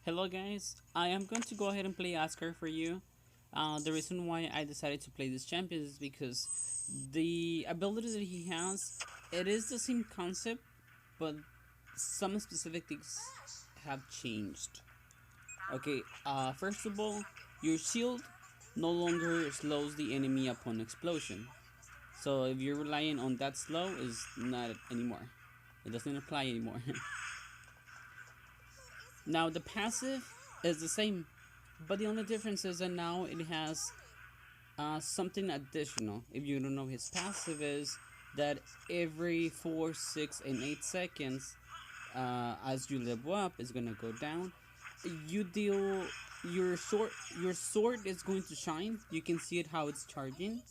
Hello guys, I am going to go ahead and play Askar for you. The reason why I decided to play this champion is because the ability that he has, it is the same concept, but some specific things have changed. Okay, first of all, your shield no longer slows the enemy upon explosion. So if you're relying on that slow, is not anymore. It doesn't apply anymore. Now the passive is the same, but the only difference is that now it has something additional. If you don't know, his passive is that every 4, 6, and 8 seconds, as you level up, it's gonna go down. You deal your sword is going to shine. You can see it how it's charging,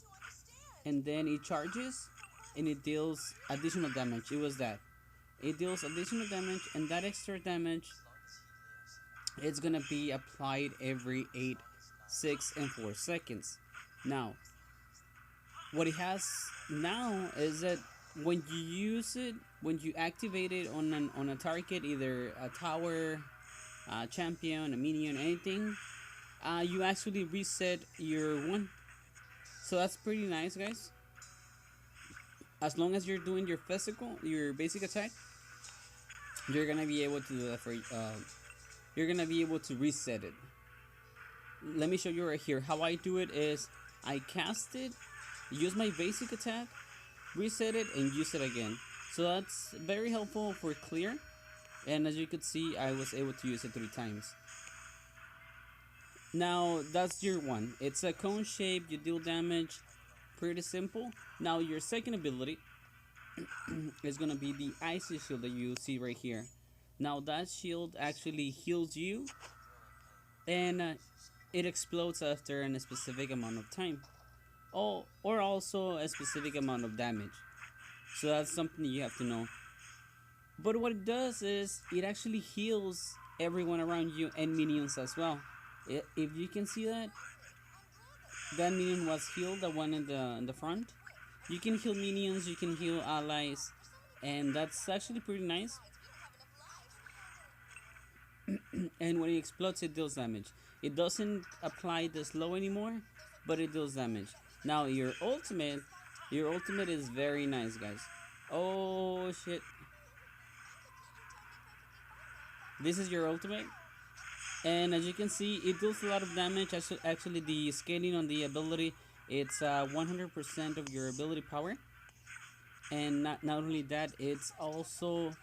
and then it charges, and it deals additional damage. It was that. It deals additional damage, and that extra damage it's gonna be applied every 8, 6, and 4 seconds. Now, what it has now is that when you use it, when you activate it on a target, either a tower, a champion, a minion, anything, you actually reset your one. So that's pretty nice, guys. As long as you're doing your basic attack, you're gonna be able to do that for. You're gonna be able to reset it. Let me show you right here. How I do it is I cast it, use my basic attack, reset it, and use it again. So that's very helpful for clear. And as you could see, I was able to use it 3 times. Now that's your one. It's a cone shape. You deal damage. Pretty simple. Now your second ability is gonna be the icy shield that you see right here. Now that shield actually heals you, and it explodes after a specific amount of time. Oh, or also a specific amount of damage. So that's something you have to know. But what it does is it actually heals everyone around you and minions as well. If you can see that, that minion was healed, the one in the front. You can heal minions, you can heal allies, and that's actually pretty nice. And when it explodes, it deals damage. It doesn't apply the slow anymore, but it deals damage. Now your ultimate is very nice, guys. Oh shit! This is your ultimate, and as you can see, it deals a lot of damage. Actually, the scaling on the ability, it's 100% of your ability power, and not only that, it's also,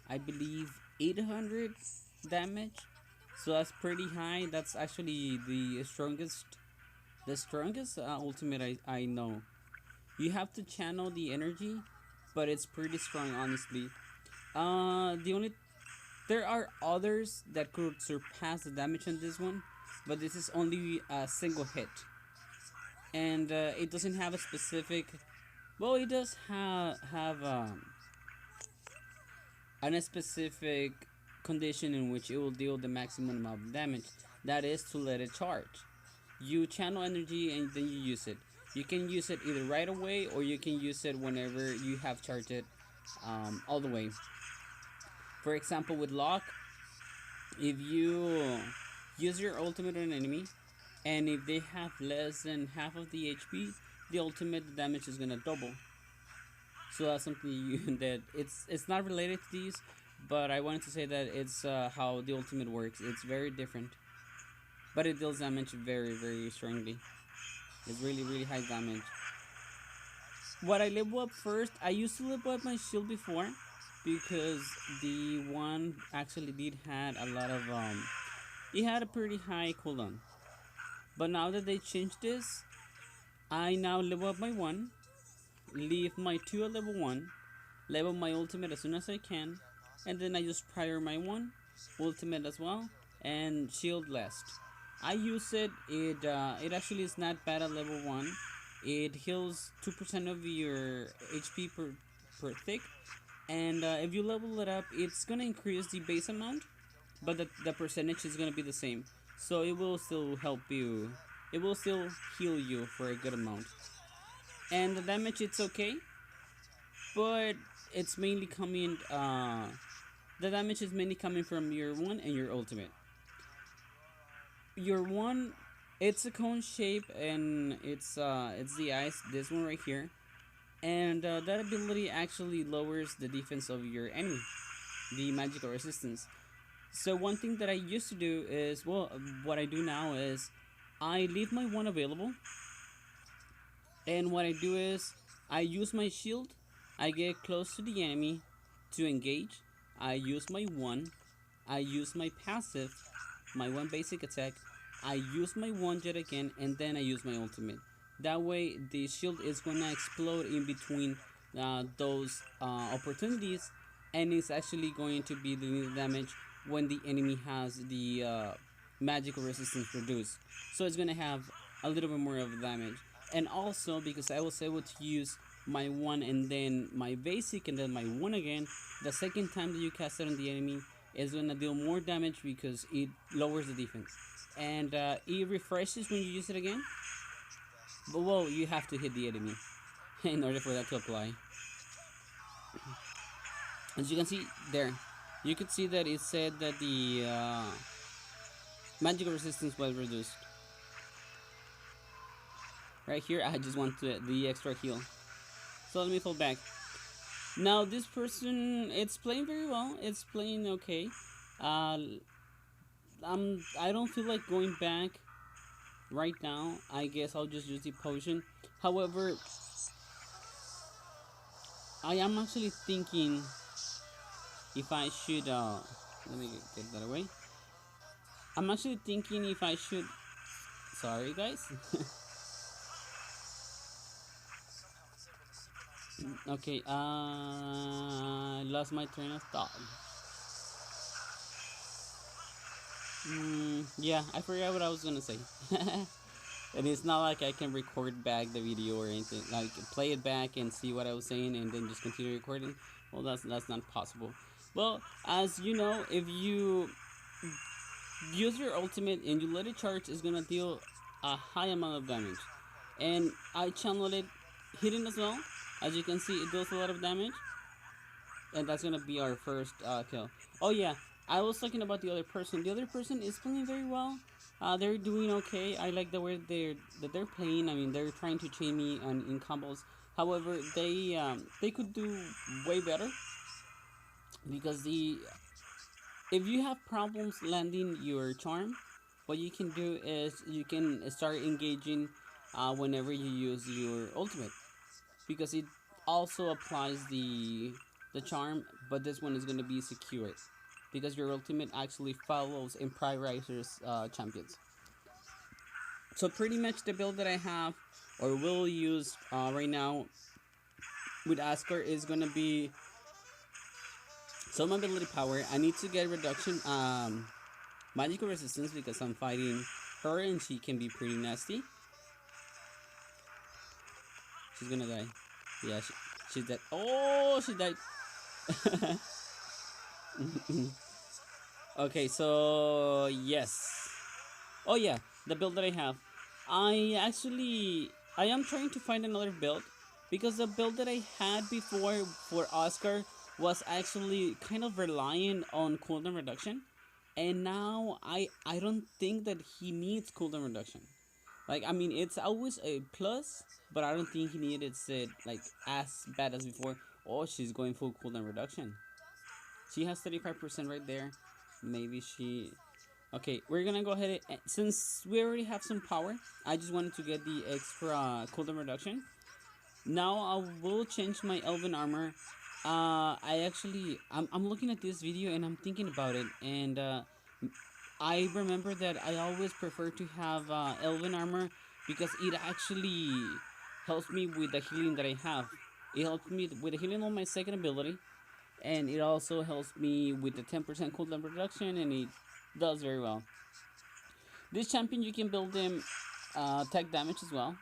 I believe, 800 damage. So that's pretty high. That's actually the strongest ultimate I know. You have to channel the energy, but it's pretty strong, honestly. The only There are others that could surpass the damage on this one, but this is only a single hit, and it doesn't have a specific. Well, it does have a specific condition in which it will deal the maximum amount of damage. That is to let it charge. You channel energy and then you use it. You can use it either right away or you can use it whenever you have charged it all the way. For example, with lock, if you use your ultimate on an enemy, and if they have less than half of the HP, the ultimate damage is gonna double. So that's something that it's not related to these, but I wanted to say that it's how the ultimate works. It's very different, but it deals damage very very strongly. It's really high damage. What I level up first, I used to level up my shield before, because the one actually did had a lot of it had a pretty high cooldown. But now that they changed this, I now level up my one, leave my 2 at level 1, level my ultimate as soon as I can, and then I just prior my 1, ultimate as well, and shield last. I use it, it actually is not bad at level 1. It heals 2% of your HP per tick, and if you level it up, it's gonna increase the base amount, but the percentage is gonna be the same. So it will still help you, it will still heal you for a good amount. And the damage, it's okay, but it's mainly coming the damage is mainly coming from your one and your ultimate. your one, it's a cone shape, and it's the ice. This one right here, and that ability actually lowers the defense of your enemy, the magical resistance. So one thing that I used to do is, well, what I do now is I leave my one available, and what I do is I use my shield. I get close to the enemy to engage. I use my one. I use my passive, my one basic attack. I use my one jet again, and then I use my ultimate. That way, the shield is gonna explode in between those opportunities, and it's actually going to be the damage when the enemy has the magical resistance reduced. So it's gonna have a little bit more of damage, and also because I was able to use my one and then my basic and then my one again, the second time that you cast it on the enemy is gonna deal more damage because it lowers the defense, and it refreshes when you use it again. But well, you have to hit the enemy in order for that to apply. As you can see there, you could see that it said that the magical resistance was reduced. Right here, I just want the extra heal. So let me fall back. Now this person, it's playing very well. It's playing okay. Uh, I don't feel like going back right now. I guess I'll just use the potion. However, I am actually thinking if I should. Let me get that away. I'm actually thinking if I should. Sorry, guys. Okay. Lost my train of thought. Yeah, I forgot what I was gonna say. And it's not like I can record back the video or anything. Like play it back and see what I was saying and then just continue recording. Well, that's not possible. Well, as you know, if you use your ultimate and you let it charge, it's gonna deal a high amount of damage. And I channeled it hidden as well. As you can see, it deals a lot of damage, and that's gonna be our first kill. Oh yeah, I was talking about the other person. The other person is playing very well. They're doing okay. I like the way they're playing. I mean, they're trying to chain me in combos. However, they could do way better because the if you have problems landing your charm, what you can do is you can start engaging whenever you use your ultimate, because it also applies the charm, but this one is going to be secured because your ultimate actually follows and prioritizes champions. So pretty much the build that I have or will use right now with Askar is going to be some ability power. I need to get reduction magical resistance because I'm fighting her and she can be pretty nasty. She's gonna die. Yeah, she's dead. Oh, she died. Okay, so yes. Oh yeah, the build that I have. I am trying to find another build because the build that I had before for Askar was actually kind of relying on cooldown reduction, and now I don't think that he needs cooldown reduction. Like, I mean, it's always a plus, but I don't think he needed it like as bad as before. Oh, she's going full cooldown reduction. She has 35% right there. Maybe she. Okay, we're gonna go ahead and, since we already have some power, I just wanted to get the extra cooldown reduction. Now I will change my elven armor. I'm looking at this video and I'm thinking about it, and I remember that I always prefer to have elven armor because it actually helps me with the healing that I have. It helps me with the healing on my second ability, and it also helps me with the 10% cooldown reduction, and it does very well. This champion, you can build them attack damage as well.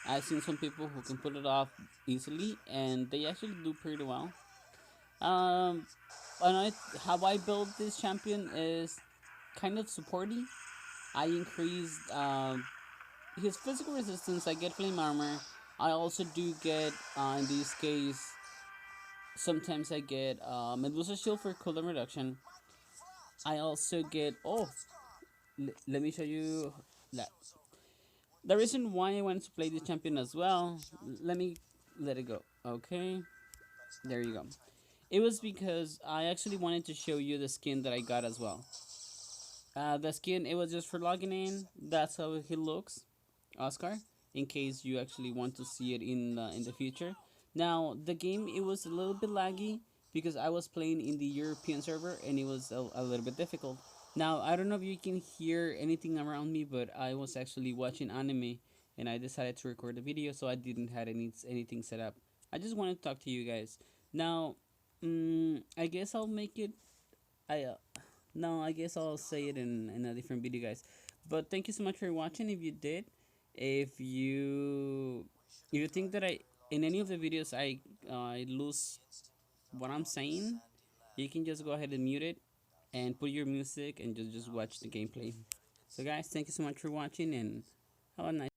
I've seen some people who can put it off easily, and they actually do pretty well. How I build this champion is kind of supporty. I increased his physical resistance. I get flame armor. I also do get, in this case, sometimes I get Medusa shield for cooldown reduction. I also get let me show you that. The reason why I wanted to play this champion as well, let me let it go. Okay, there you go. It was because I actually wanted to show you the skin that I got as well. The skin, it was just for logging in. That's how he looks, Oscar. In case you actually want to see it in the future. Now the game, it was a little bit laggy because I was playing in the European server and it was a little bit difficult. Now I don't know if you can hear anything around me, but I was actually watching anime and I decided to record the video, so I didn't have anything set up. I just wanted to talk to you guys. Now, I guess I'll make it. I No, I guess I'll say it in a different video, guys. But thank you so much for watching. If you did, if you if you think that I in any of the videos I lose what I'm saying, you can just go ahead and mute it and put your music and just watch the gameplay. So guys, thank you so much for watching and have a nice